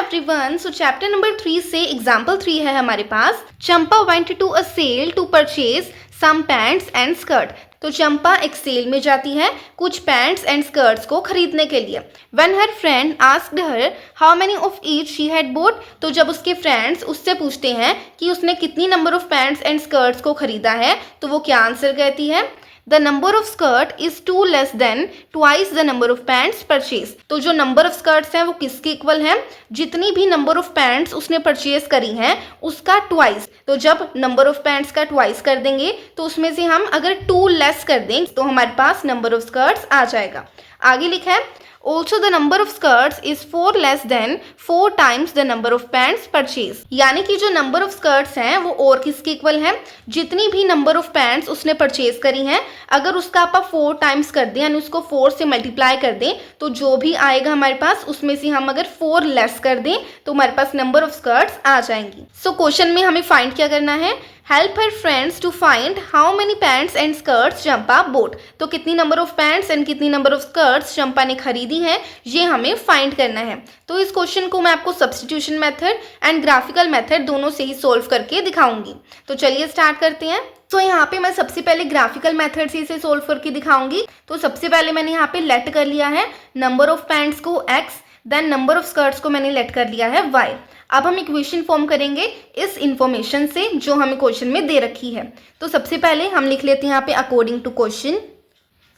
Everyone, सो chapter number 3 से example 3 है हमारे पास। Champa went to a sale to purchase some pants and skirt. तो चंपा एक सेल में जाती है कुछ पैंट्स एंड स्कर्ट्स को खरीदने के लिए। When her friend asked her how many of each she had boat, तो जब उसके फ्रेंड्स उससे पूछते हैं कि उसने कितनी number of pants and skirts को खरीदा है, तो वो क्या आंसर कहती है, the number of skirt is two less than twice the number of pants purchase. तो जो नंबर ऑफ स्कर्ट्स हैं वो किसके इक्वल है, जितनी भी नंबर ऑफ पैंट्स उसने परचेज करी हैं उसका ट्वाइस। तो जब नंबर ऑफ पैंट्स का ट्वाइस कर देंगे तो उसमें से हम अगर 2 लेस कर दें तो हमारे पास नंबर ऑफ स्कर्ट्स आ जाएगा। आगे लिखा है Also the number of skirts is 4 less than 4 times the number of pants purchased। यानी कि जो नंबर ऑफ स्कर्ट्स हैं वो और किसके इक्वल है, जितनी भी नंबर ऑफ पैंट्स उसने परचेज करी हैं अगर उसका आप 4 टाइम्स कर दें यानी उसको 4 से मल्टीप्लाई कर दें तो जो भी आएगा हमारे पास उसमें से हम अगर 4 लेस कर दें तो हमारे पास नंबर ऑफ स्कर्ट्स आ जाएंगी। सो क्वेश्चन में हमें फाइंड क्या करना है, help her friends to find how many pants and skirts Champa bought. तो कितनी नंबर ऑफ पैंट्स एंड कितनी नंबर ऑफ स्कर्ट्स चंपा ने खरीदी हैं ये हमें फाइंड करना है। तो इस क्वेश्चन को मैं आपको substitution method and graphical method दोनों से ही सोल्व करके दिखाऊंगी। तो चलिए स्टार्ट करते हैं। तो यहाँ पे मैं सबसे पहले ग्राफिकल मेथड से इसे सोल्व करके दिखाऊंगी। तो सबसे पहले मैंने यहाँ पे लेट कर लिया है नंबर ऑफ पैंट्स को x, then number of skirts को मैंने लेट कर लिया है y। अब हम इक्वेशन फॉर्म करेंगे इस इंफॉर्मेशन से जो हमें क्वेश्चन में दे रखी है। तो सबसे पहले हम लिख लेते हैं यहाँ पे अकॉर्डिंग टू क्वेश्चन।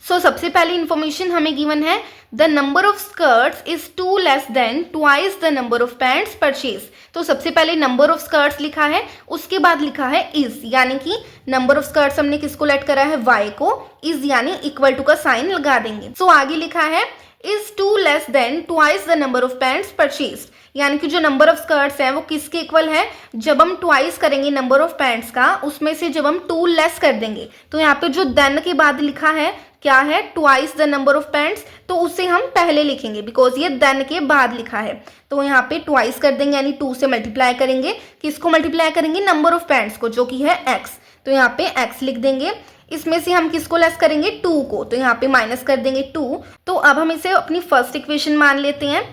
सो सबसे पहले इंफॉर्मेशन हमें गिवन है the number of skirts is 2 less than twice the number of pants purchase. तो सबसे पहले नंबर ऑफ स्कर्ट्स लिखा है, उसके बाद लिखा है इज, यानी कि नंबर ऑफ स्कर्ट्स हमने किसको लेट करा है, y को, इज यानी इक्वल टू का साइन लगा देंगे। सो आगे लिखा है is 2 less than twice the number of pants purchase, यानी कि जो नंबर ऑफ स्कर्ट्स हैं वो किसके इक्वल है, जब हम ट्वाइस करेंगे नंबर ऑफ पैंट्स का उसमें से जब हम 2 लेस कर देंगे तो यहाँ पे जो देन के बाद लिखा है क्या है, twice the number of pants, तो उसे हम पहले लिखेंगे बिकॉज ये देन के बाद लिखा है। तो यहाँ पे ट्वाइस कर देंगे यानी 2 से मल्टीप्लाई करेंगे, किसको मल्टीप्लाई करेंगे, नंबर ऑफ पैंट्स को जो कि है x। तो यहाँ पे x लिख देंगे, इसमें से हम किसको लेस करेंगे, 2 को, तो यहाँ पे माइनस कर देंगे 2। तो अब हम इसे अपनी फर्स्ट इक्वेशन मान लेते हैं।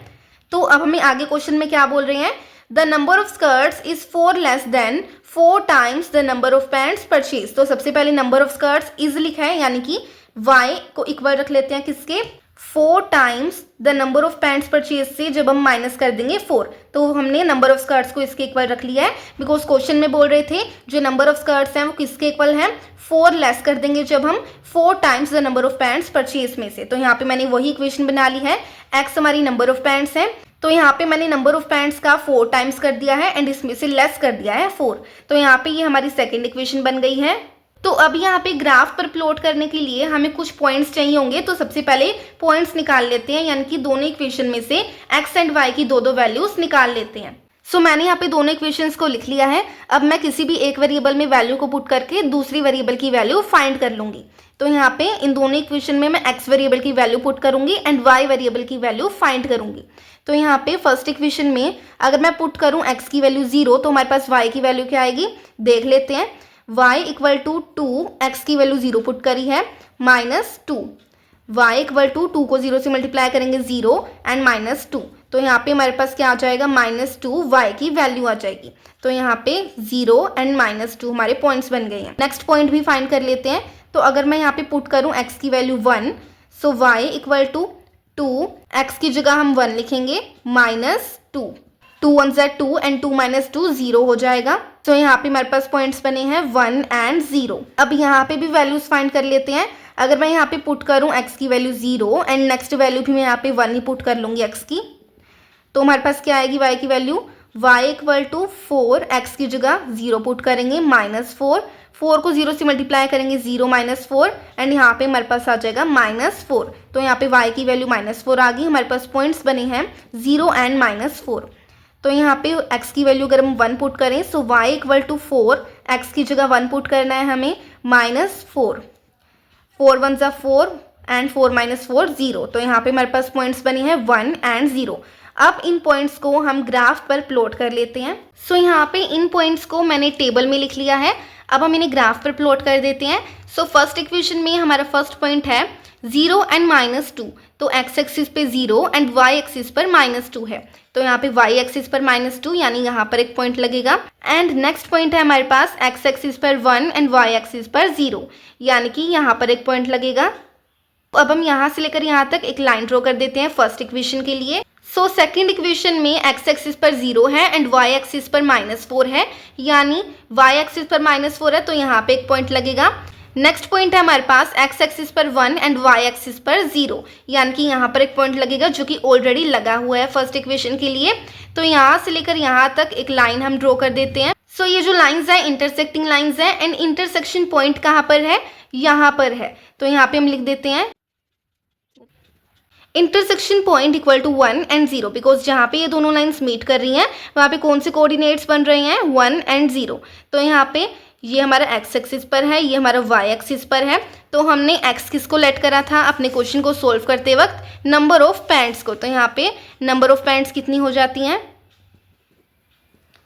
तो अब हमें आगे क्वेश्चन में क्या बोल रहे हैं, the number of skirts is 4 less than 4 times the number of pants purchase. तो सबसे पहले नंबर ऑफ स्कर्ट्स इज लिखा है यानी कि y को इक्वल रख लेते हैं किसके, 4 times the number of pants purchase से जब हम माइनस कर देंगे 4, तो हमने नंबर ऑफ स्कर्ट्स को इसके इक्वल रख लिया है बिकॉज क्वेश्चन में बोल रहे थे जो नंबर ऑफ स्कर्ट्स हैं वो किसके इक्वल हैं, 4 लेस कर देंगे जब हम 4 times the number of pants purchase में से। तो यहाँ पे मैंने वही इक्वेशन बना ली है, x हमारी नंबर ऑफ पैंट्स है, तो यहाँ पे मैंने नंबर ऑफ पैंट्स का 4 टाइम्स कर दिया है एंड इसमें से लेस कर दिया है 4। तो यहाँ पे ये हमारी सेकेंड इक्वेशन बन गई है। तो अब यहाँ पे ग्राफ पर प्लॉट करने के लिए हमें कुछ पॉइंट्स चाहिए होंगे, तो सबसे पहले पॉइंट्स निकाल लेते हैं, यानी कि दोनों इक्वेशन में से x एंड y की दो वैल्यूज निकाल लेते हैं। सो मैंने यहाँ पे दोनों इक्वेशंस को लिख लिया है। अब मैं किसी भी एक वेरिएबल में वैल्यू को पुट करके दूसरी वेरिएबल की वैल्यू फाइंड कर लूंगी। तो यहाँ पे इन दोनों इक्वेशन में मैं x वेरिएबल की वैल्यू पुट करूंगी एंड y वेरिएबल की वैल्यू फाइंड करूंगी। तो यहाँ पे फर्स्ट इक्वेशन में अगर मैं पुट करूँ x की वैल्यू 0 तो हमारे पास y की वैल्यू क्या आएगी, देख लेते हैं। y इक्वल टू 2, x की वैल्यू 0 पुट करी है, -2, y इक्वल टू 2 को 0 से मल्टीप्लाई करेंगे 0 एंड -2, तो यहाँ पे हमारे पास क्या आ जाएगा, -2 y की वैल्यू आ जाएगी। तो यहाँ पे 0 एंड -2 हमारे पॉइंट्स बन गए हैं। नेक्स्ट पॉइंट भी फाइंड कर लेते हैं। तो अगर मैं यहाँ पे पुट करूँ x की value 1, so y equal to 2, x की जगह हम 1 लिखेंगे, -2, 2 1 ज़ा 2 एंड 2 - 2 0 हो जाएगा। तो यहाँ पे हमारे पास पॉइंट्स बने हैं 1 एंड 0। अब यहाँ पे भी वैल्यूज फाइंड कर लेते हैं। अगर मैं यहाँ पे पुट करूँ x की वैल्यू 0 एंड नेक्स्ट वैल्यू भी मैं यहाँ पे 1 ही पुट कर लूँगी x की, तो हमारे पास क्या आएगी y की value, y equal to 4, x की जगह 0 पुट करेंगे, -4, 4 को 0 से मल्टीप्लाई करेंगे 0 -4 एंड यहाँ पे हमारे पास आ जाएगा -4। तो यहाँ पे y की वैल्यू -4 आ गई। हमारे पास पॉइंट्स बने हैं 0 एंड -4। तो यहाँ पे x की वैल्यू अगर हम 1 पुट करें सो y इक्वल टू 4, x की जगह 1 पुट करना है हमें, -4, 4 1 ज़ा 4 एंड 4 - 4 0। तो यहाँ पे हमारे पास पॉइंट्स बने हैं 1 एंड 0। अब इन पॉइंट्स को हम ग्राफ पर प्लॉट कर लेते हैं। सो यहाँ पे इन पॉइंट्स को मैंने टेबल में लिख लिया है। अब हम इन्हें ग्राफ पर प्लॉट कर देते हैं। सो फर्स्ट इक्वेशन में हमारा फर्स्ट पॉइंट है 0 एंड -2, तो x एक्सिस पे 0 एंड y एक्सिस पर -2 है, तो यहाँ पे y एक्सिस पर -2 यानी यहाँ पर एक पॉइंट लगेगा। एंड नेक्स्ट पॉइंट है हमारे पास x एक्सिस पर 1 एंड y एक्सिस पर 0 यानी कि यहाँ पर एक पॉइंट लगेगा। तो अब हम यहाँ से लेकर यहाँ तक एक लाइन ड्रॉ कर देते हैं फर्स्ट इक्वेशन के लिए। सो सेकंड इक्वेशन में x एक्सिस पर 0 है एंड y एक्सिस पर -4 है, यानी y एक्सिस पर -4 है तो यहाँ पे एक पॉइंट लगेगा। नेक्स्ट पॉइंट है हमारे पास x एक्सिस पर 1 एंड y एक्सिस पर 0 यानी कि यहाँ पर एक पॉइंट लगेगा जो कि ऑलरेडी लगा हुआ है फर्स्ट इक्वेशन के लिए। तो यहाँ से लेकर यहाँ तक एक लाइन हम ड्रॉ कर देते हैं। सो ये जो लाइंस है इंटरसेक्टिंग लाइंस है एंड इंटरसेक्शन पॉइंट कहाँ पर है, यहाँ पर है, तो यहाँ पे हम लिख देते हैं intersection point equal to 1 and 0, because जहाँ पे ये दोनों लाइंस मीट कर रही हैं वहाँ पे कौन से कोऑर्डिनेट्स बन रहे हैं, 1 एंड 0। तो यहाँ पे ये हमारा x एक्सिस पर है, ये हमारा y एक्सिस पर है, तो हमने x किसको लेट करा था अपने क्वेश्चन को सोल्व करते वक्त, नंबर ऑफ पैंट्स को। तो यहाँ पे नंबर ऑफ पैंट्स कितनी हो जाती हैं,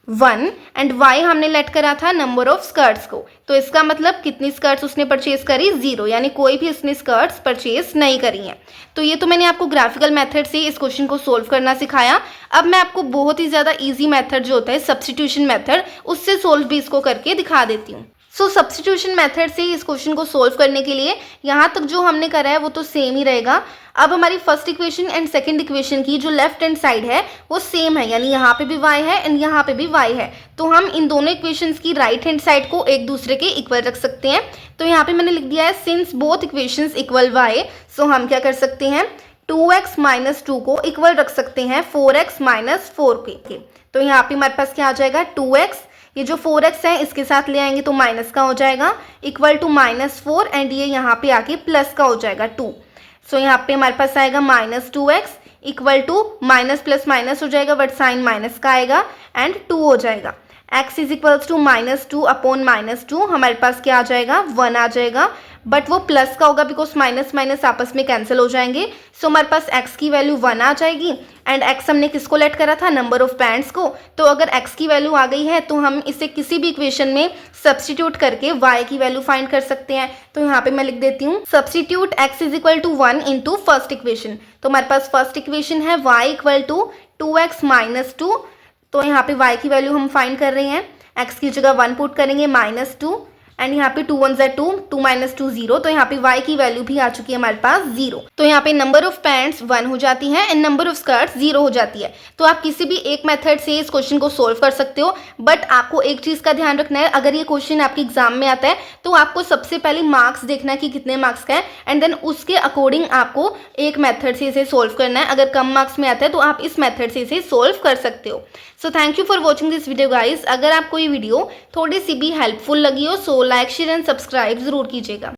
1 एंड y हमने लेट करा था नंबर ऑफ स्कर्ट्स को। तो इसका मतलब कितनी स्कर्ट्स उसने परचेज करी, 0, यानी कोई भी उसने स्कर्ट्स परचेज नहीं करी हैं। तो ये तो मैंने आपको ग्राफिकल मेथड से इस क्वेश्चन को सोल्व करना सिखाया। अब मैं आपको बहुत ही ज़्यादा इजी मेथड जो होता है सब्स्टिट्यूशन मेथड, उससे सोल्व भी इसको करके दिखा देती हूँ। सो सब्स्टिट्यूशन मेथड से इस क्वेश्चन को सोल्व करने के लिए यहाँ तक जो हमने करा है वो तो सेम ही रहेगा। अब हमारी first equation and second equation की जो लेफ्ट हैंड साइड है वो सेम है, यानी यहाँ पे भी y है एंड यहाँ पे भी y है, तो हम इन दोनों इक्वेशंस की राइट हैंड साइड को एक दूसरे के इक्वल रख सकते हैं। तो यहाँ पे मैंने लिख दिया है since both equations equal y, सो हम क्या कर सकते हैं 2x - 2 को इक्वल रख सकते हैं 4x - 4 के। तो यहाँ पे हमारे पास क्या आ जाएगा 2x, ये जो 4x है इसके साथ ले आएंगे तो माइनस का हो जाएगा, इक्वल टू -4 एंड ये यहाँ पे आके प्लस का हो जाएगा 2। सो यहाँ पे हमारे पास आएगा -2x equal to minus plus minus हो जाएगा बट साइन माइनस का आएगा एंड 2 हो जाएगा। x is equals to -2 upon -2, हमारे पास क्या आ जाएगा 1 आ जाएगा, बट वो प्लस का होगा बिकॉज माइनस माइनस आपस में कैंसिल हो जाएंगे। सो हमारे पास x की वैल्यू 1 आ जाएगी एंड x हमने किसको लेट करा था, नंबर ऑफ पैंट्स को। तो अगर x की वैल्यू आ गई है तो हम इसे किसी भी इक्वेशन में सब्स्टिट्यूट करके y की वैल्यू फाइंड कर सकते हैं। तो यहाँ पे मैं लिख देती हूँ substitute x is equal to 1 into first equation. तो हमारे पास फर्स्ट इक्वेशन है y इक्वल टू 2x - 2, तो यहाँ पे y की वैल्यू हम फाइंड कर रहे हैं, x की जगह 1 पुट करेंगे -2 एंड यहाँ पे 2 1 2, 2 - 2 0, तो यहाँ पे y की वैल्यू भी आ चुकी है हमारे पास 0। तो यहाँ पे नंबर ऑफ पैंट्स 1 हो जाती है एंड नंबर ऑफ स्कर्ट्स 0 हो जाती है। तो आप किसी भी एक मेथड से इस क्वेश्चन को सोल्व कर सकते हो, बट आपको एक चीज़ का ध्यान रखना है, अगर ये क्वेश्चन आपके एग्जाम में आता है तो आपको सबसे पहले मार्क्स देखना है कि कितने मार्क्स का है एंड देन उसके अकॉर्डिंग आपको एक मेथड से इसे सोल्व करना है। अगर कम मार्क्स में आता है तो आप इस मेथड से इसे सोल्व कर सकते हो। So thank you for watching this video guys. अगर आपको ये वीडियो थोड़ी सी भी हेल्पफुल लगी हो so like share and subscribe जरूर कीजिएगा।